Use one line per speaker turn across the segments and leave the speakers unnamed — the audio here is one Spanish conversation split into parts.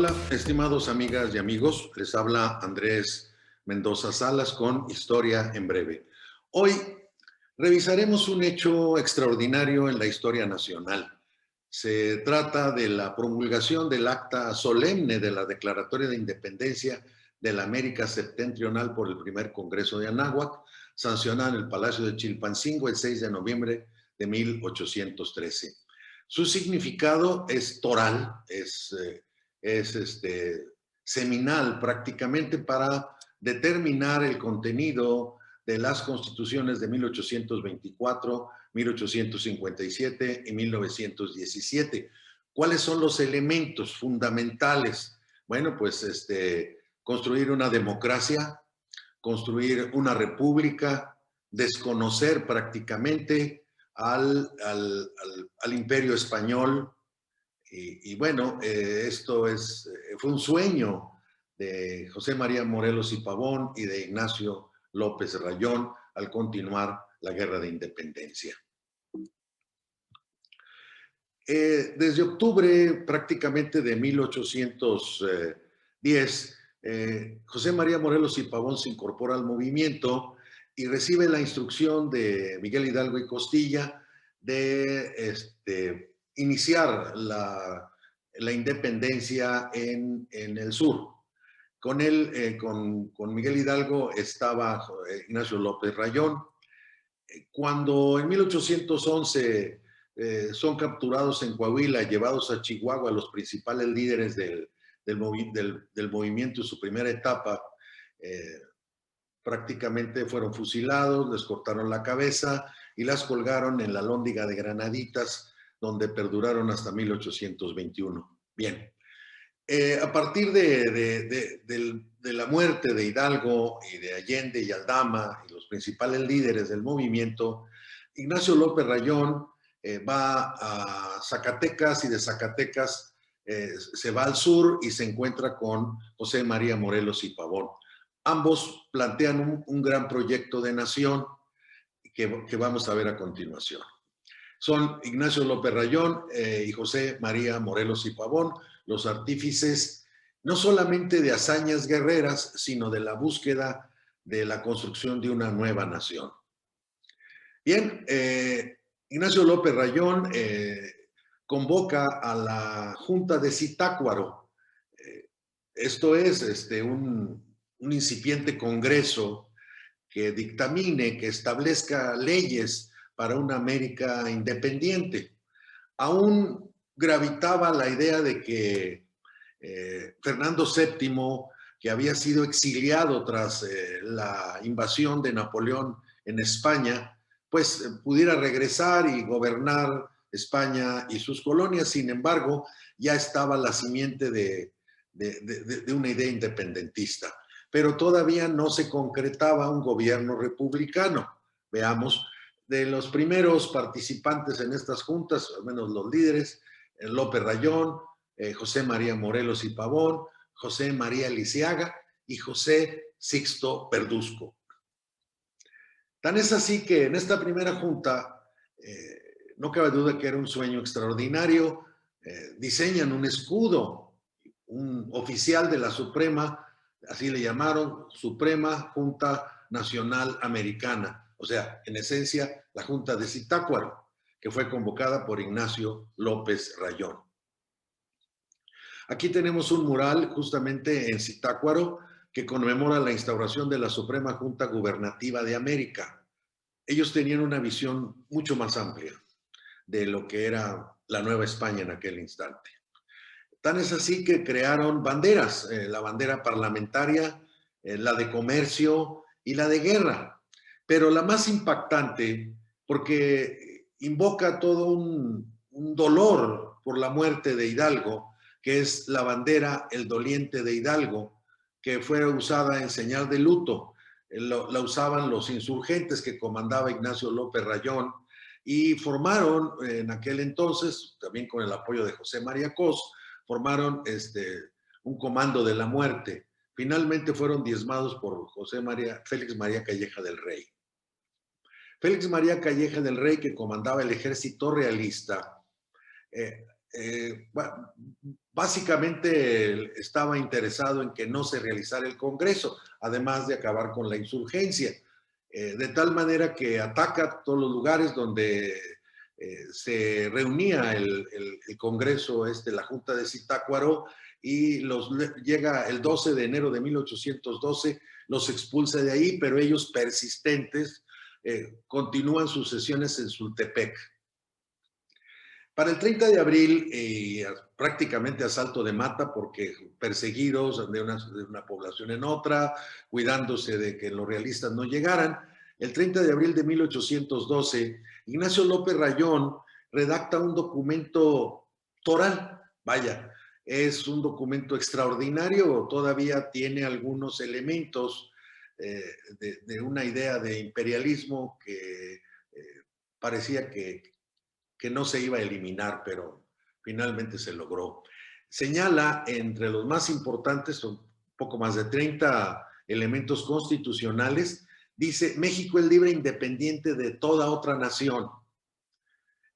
Hola, estimados amigas y amigos, les habla Andrés Mendoza Salas con Historia en Breve. Hoy revisaremos un hecho extraordinario en la historia nacional. Se trata de la promulgación del acta solemne de la Declaratoria de Independencia de la América Septentrional por el primer Congreso de Anáhuac, sancionada en el Palacio de Chilpancingo el 6 de noviembre de 1813. Su significado es toral, es seminal prácticamente para determinar el contenido de las constituciones de 1824, 1857 y 1917. ¿Cuáles son los elementos fundamentales? Bueno, pues construir una democracia, construir una república, desconocer prácticamente al imperio español. Y bueno, esto fue un sueño de José María Morelos y Pavón y de Ignacio López Rayón al continuar la Guerra de Independencia. Desde octubre prácticamente de 1810, José María Morelos y Pavón se incorpora al movimiento y recibe la instrucción de Miguel Hidalgo y Costilla de iniciar la independencia en el sur. Con él, con Miguel Hidalgo, estaba Ignacio López Rayón. Cuando en 1811 son capturados en Coahuila, llevados a Chihuahua los principales líderes del movimiento en su primera etapa, prácticamente fueron fusilados, les cortaron la cabeza y las colgaron en la Lóndiga de Granaditas, donde perduraron hasta 1821. Bien, a partir de la muerte de Hidalgo y de Allende y Aldama y los principales líderes del movimiento, Ignacio López Rayón va a Zacatecas y de Zacatecas se va al sur y se encuentra con José María Morelos y Pavón. Ambos plantean un gran proyecto de nación que vamos a ver a continuación. Son Ignacio López Rayón y José María Morelos y Pavón, los artífices no solamente de hazañas guerreras, sino de la búsqueda de la construcción de una nueva nación. Bien, Ignacio López Rayón convoca a la Junta de Zitácuaro. Esto es un incipiente congreso que dictamine, que establezca leyes para una América independiente. Aún gravitaba la idea de que Fernando VII, que había sido exiliado tras la invasión de Napoleón en España, pues pudiera regresar y gobernar España y sus colonias. Sin embargo, ya estaba la simiente de una idea independentista, pero todavía no se concretaba un gobierno republicano. Veamos, de los primeros participantes en estas juntas, al menos los líderes, López Rayón, José María Morelos y Pavón, José María Lisiaga y José Sixto Verduzco. Tan es así que en esta primera junta, no cabe duda que era un sueño extraordinario, diseñan un escudo, un oficial de la Suprema, así le llamaron, Suprema Junta Nacional Americana, o sea, en esencia, la Junta de Zitácuaro, que fue convocada por Ignacio López Rayón. Aquí tenemos un mural justamente en Zitácuaro que conmemora la instauración de la Suprema Junta Gubernativa de América. Ellos tenían una visión mucho más amplia de lo que era la Nueva España en aquel instante. Tan es así que crearon banderas, la bandera parlamentaria, la de comercio y la de guerra. Pero la más impactante, porque invoca todo un dolor por la muerte de Hidalgo, que es la bandera El Doliente de Hidalgo, que fue usada en señal de luto. La usaban los insurgentes que comandaba Ignacio López Rayón y formaron en aquel entonces, también con el apoyo de José María Cos, formaron un comando de la muerte. Finalmente fueron diezmados por Félix María Calleja del Rey. Félix María Calleja del Rey, que comandaba el ejército realista, básicamente estaba interesado en que no se realizara el Congreso, además de acabar con la insurgencia, de tal manera que ataca todos los lugares donde se reunía el Congreso, la Junta de Zitácuaro, y llega el 12 de enero de 1812, los expulsa de ahí, pero ellos persistentes continúan sus sesiones en Sultepec. Para el 30 de abril, prácticamente a salto de mata, porque perseguidos de una población en otra, cuidándose de que los realistas no llegaran, el 30 de abril de 1812, Ignacio López Rayón redacta un documento toral. Vaya, es un documento extraordinario, todavía tiene algunos elementos de una idea de imperialismo que parecía que no se iba a eliminar, pero finalmente se logró. Señala entre los más importantes, son poco más de 30 elementos constitucionales, dice: México es libre e independiente de toda otra nación.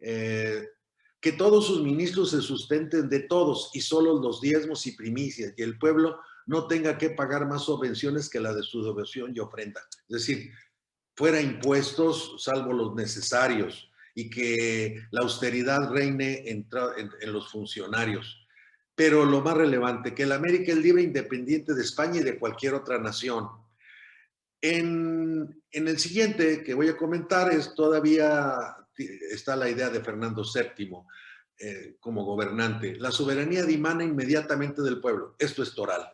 Que todos sus ministros se sustenten de todos y solo los diezmos y primicias, y el pueblo no tenga que pagar más subvenciones que la de su devoción y ofrenda. Es decir, fuera impuestos salvo los necesarios, y que la austeridad reine en los funcionarios. Pero lo más relevante, que la América es libre e independiente de España y de cualquier otra nación. En el siguiente que voy a comentar todavía está la idea de Fernando VII como gobernante. La soberanía dimana inmediatamente del pueblo. Esto es toral.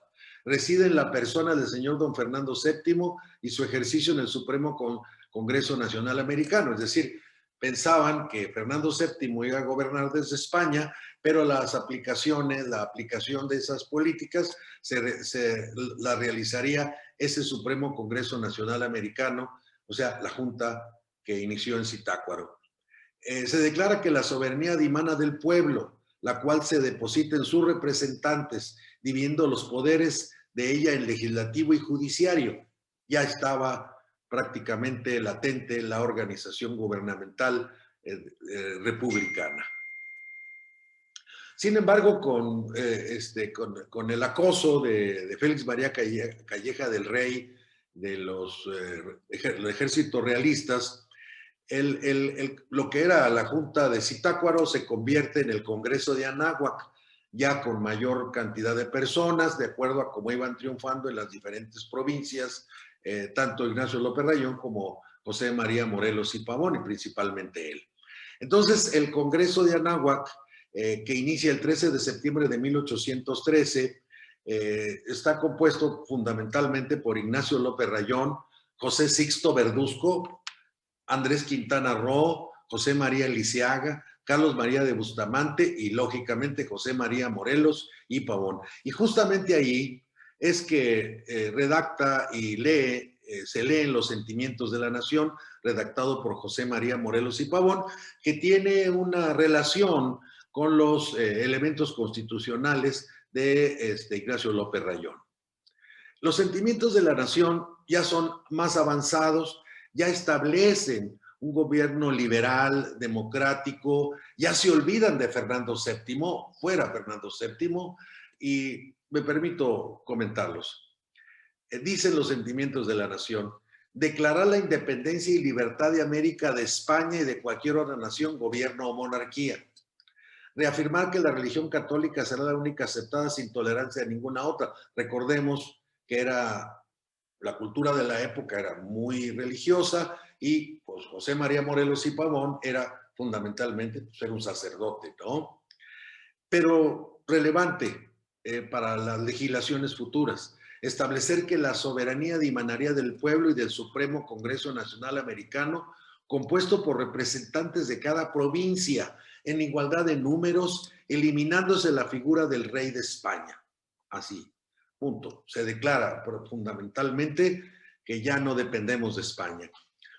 Reside en la persona del señor don Fernando VII y su ejercicio en el Supremo Congreso Nacional Americano. Es decir, pensaban que Fernando VII iba a gobernar desde España, pero la aplicación de esas políticas la realizaría ese Supremo Congreso Nacional Americano, o sea, la junta que inició en Zitácuaro. Se declara que la soberanía dimana del pueblo, la cual se deposita en sus representantes, dividiendo los poderes de ella en legislativo y judiciario. Ya estaba prácticamente latente la organización gubernamental republicana. Sin embargo, con el acoso de Félix María Calleja del Rey, de los ejércitos realistas, lo que era la Junta de Zitácuaro se convierte en el Congreso de Anáhuac, ya con mayor cantidad de personas, de acuerdo a cómo iban triunfando en las diferentes provincias, tanto Ignacio López Rayón como José María Morelos y Pavón, y principalmente él. Entonces, el Congreso de Anáhuac, que inicia el 13 de septiembre de 1813, está compuesto fundamentalmente por Ignacio López Rayón, José Sixto Verduzco, Andrés Quintana Roo, José María Lisiaga, Carlos María de Bustamante y, lógicamente, José María Morelos y Pavón. Y justamente ahí es que redacta y se leen los sentimientos de la nación, redactado por José María Morelos y Pavón, que tiene una relación con los elementos constitucionales de Ignacio López Rayón. Los sentimientos de la nación ya son más avanzados, ya establecen un gobierno liberal, democrático, ya se olvidan de Fernando VII, fuera Fernando VII, y me permito comentarlos. Dicen los sentimientos de la nación: declarar la independencia y libertad de América de España y de cualquier otra nación, gobierno o monarquía. Reafirmar que la religión católica será la única aceptada sin tolerancia de ninguna otra. Recordemos que la cultura de la época era muy religiosa, y pues José María Morelos y Pavón era fundamentalmente ser un sacerdote, ¿no? Pero relevante para las legislaciones futuras, establecer que la soberanía dimanaría del pueblo y del Supremo Congreso Nacional Americano, compuesto por representantes de cada provincia en igualdad de números, eliminándose la figura del rey de España. Así, punto. Se declara fundamentalmente que ya no dependemos de España.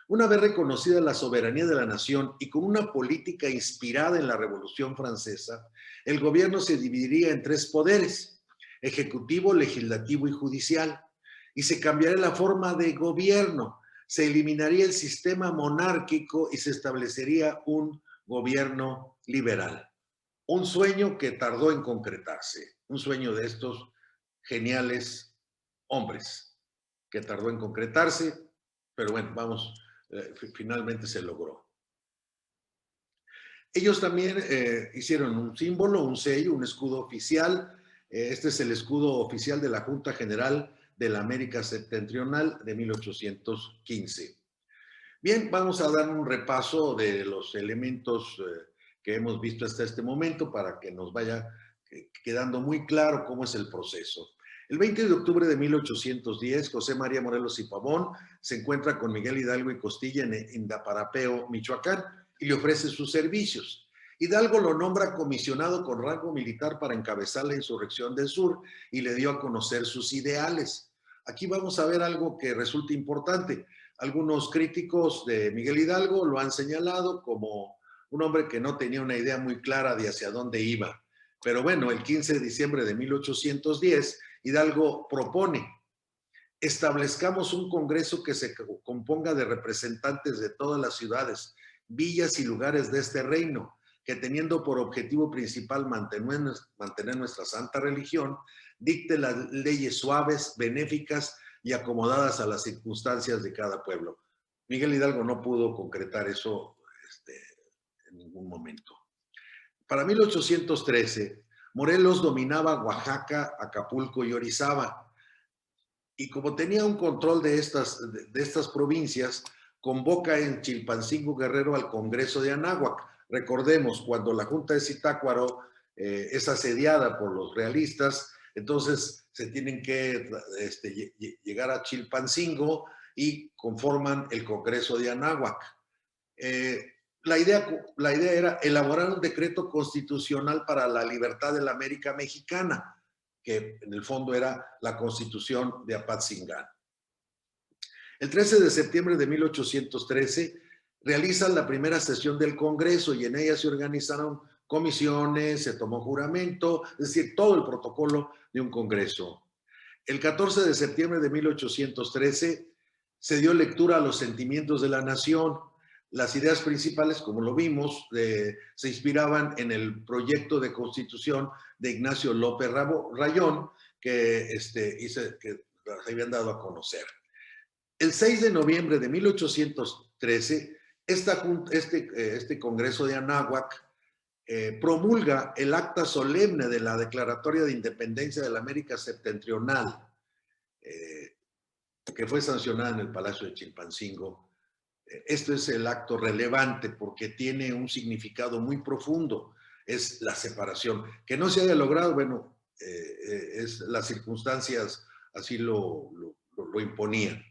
Una vez reconocida la soberanía de la nación y con una política inspirada en la Revolución Francesa, el gobierno se dividiría en tres poderes: ejecutivo, legislativo y judicial, y se cambiaría la forma de gobierno. Se eliminaría el sistema monárquico y se establecería un gobierno liberal. un sueño que tardó en concretarse, un sueño de estos geniales hombres que tardó en concretarse, pero bueno, vamos, finalmente se logró. Ellos también hicieron un símbolo, un sello, un escudo oficial. Este es el escudo oficial de la Junta General de la América Septentrional de 1815. Bien, vamos a dar un repaso de los elementos que hemos visto hasta este momento para que nos vaya quedando muy claro cómo es el proceso. El 20 de octubre de 1810, José María Morelos y Pavón se encuentra con Miguel Hidalgo y Costilla en Indaparapeo, Michoacán, y le ofrece sus servicios. Hidalgo lo nombra comisionado con rango militar para encabezar la insurrección del sur y le dio a conocer sus ideales. Aquí vamos a ver algo que resulta importante. Algunos críticos de Miguel Hidalgo lo han señalado como un hombre que no tenía una idea muy clara de hacia dónde iba. Pero bueno, el 15 de diciembre de 1810, Hidalgo propone: establezcamos un congreso que se componga de representantes de todas las ciudades, villas y lugares de este reino, que teniendo por objetivo principal mantener nuestra santa religión, dicte las leyes suaves, benéficas y acomodadas a las circunstancias de cada pueblo. Miguel Hidalgo no pudo concretar eso en ningún momento. Para 1813, Morelos dominaba Oaxaca, Acapulco y Orizaba. Y como tenía un control de estas provincias, convoca en Chilpancingo Guerrero al Congreso de Anáhuac. Recordemos, cuando la Junta de Zitácuaro es asediada por los realistas, entonces se tienen que llegar a Chilpancingo y conforman el Congreso de Anáhuac. La idea era elaborar un decreto constitucional para la libertad de la América mexicana, que en el fondo era la Constitución de Apatzingán. El 13 de septiembre de 1813 realizan la primera sesión del Congreso y en ella se organizaron comisiones, se tomó juramento, es decir, todo el protocolo de un Congreso. El 14 de septiembre de 1813 se dio lectura a los sentimientos de la nación. Las ideas principales, como lo vimos, se inspiraban en el proyecto de constitución de Ignacio López Rayón, que se habían dado a conocer. El 6 de noviembre de 1813, este Congreso de Anáhuac promulga el acta solemne de la Declaratoria de Independencia de la América Septentrional, que fue sancionada en el Palacio de Chilpancingo. Esto es el acto relevante porque tiene un significado muy profundo, es la separación. Que no se haya logrado, bueno, las circunstancias así lo imponían.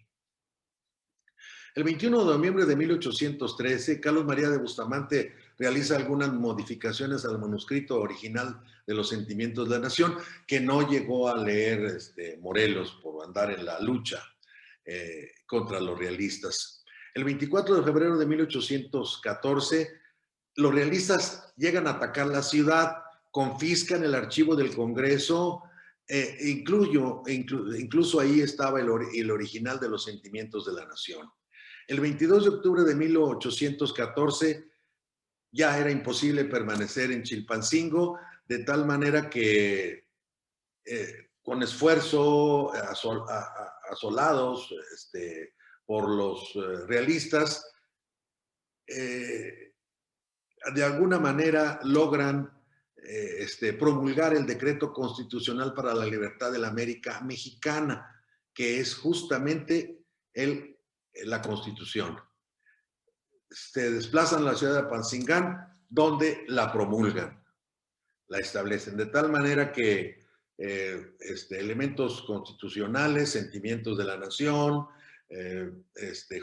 El 21 de noviembre de 1813, Carlos María de Bustamante realiza algunas modificaciones al manuscrito original de los sentimientos de la nación, que no llegó a leer Morelos por andar en la lucha contra los realistas. El 24 de febrero de 1814, los realistas llegan a atacar la ciudad, confiscan el archivo del Congreso, incluso ahí estaba el original de los sentimientos de la nación. El 22 de octubre de 1814 ya era imposible permanecer en Chilpancingo, de tal manera que con esfuerzo, asolados por los realistas, de alguna manera logran promulgar el decreto constitucional para la libertad de la América mexicana, que es justamente la Constitución. Se desplazan a la ciudad de Apatzingán, donde la promulgan, la establecen, de tal manera que elementos constitucionales, sentimientos de la nación,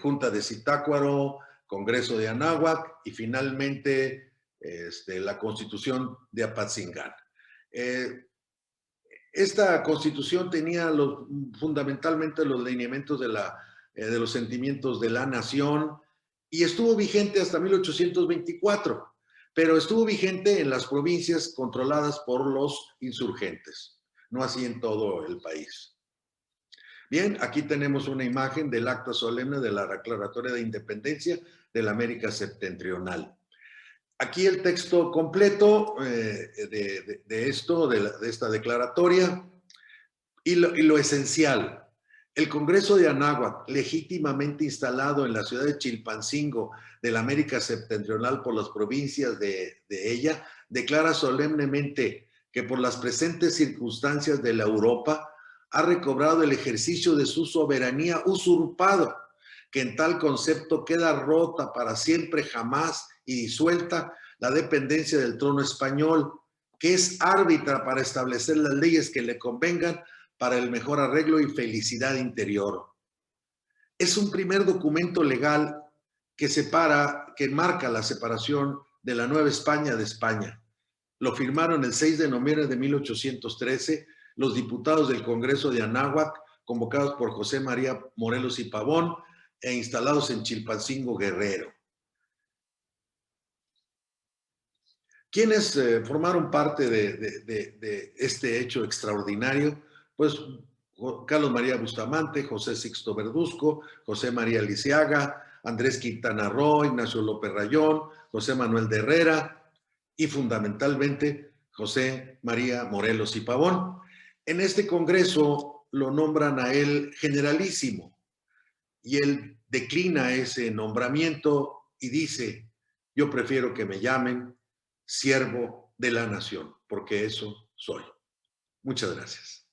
Junta de Zitácuaro, Congreso de Anáhuac y finalmente la Constitución de Apatzingán. Esta Constitución tenía fundamentalmente los lineamientos de los sentimientos de la nación y estuvo vigente hasta 1824, pero estuvo vigente en las provincias controladas por los insurgentes, no así en todo el país. Bien, aquí tenemos una imagen del acta solemne de la Declaratoria de Independencia de la América Septentrional. Aquí el texto completo de esto, de esta declaratoria, y lo esencial. El Congreso de Anáhuac, legítimamente instalado en la ciudad de Chilpancingo de la América Septentrional por las provincias de ella, declara solemnemente que por las presentes circunstancias de la Europa ha recobrado el ejercicio de su soberanía usurpado, que en tal concepto queda rota para siempre jamás y disuelta la dependencia del trono español, que es árbitra para establecer las leyes que le convengan para el mejor arreglo y felicidad interior. Es un primer documento legal que marca la separación de la Nueva España de España. Lo firmaron el 6 de noviembre de 1813 los diputados del Congreso de Anáhuac, convocados por José María Morelos y Pavón e instalados en Chilpancingo, Guerrero. ¿Quiénes formaron parte de este hecho extraordinario? Pues Carlos María Bustamante, José Sixto Verduzco, José María Lisiaga, Andrés Quintana Roo, Ignacio López Rayón, José Manuel de Herrera y fundamentalmente José María Morelos y Pavón. En este congreso lo nombran a él generalísimo y él declina ese nombramiento y dice: yo prefiero que me llamen siervo de la nación, porque eso soy. Muchas gracias.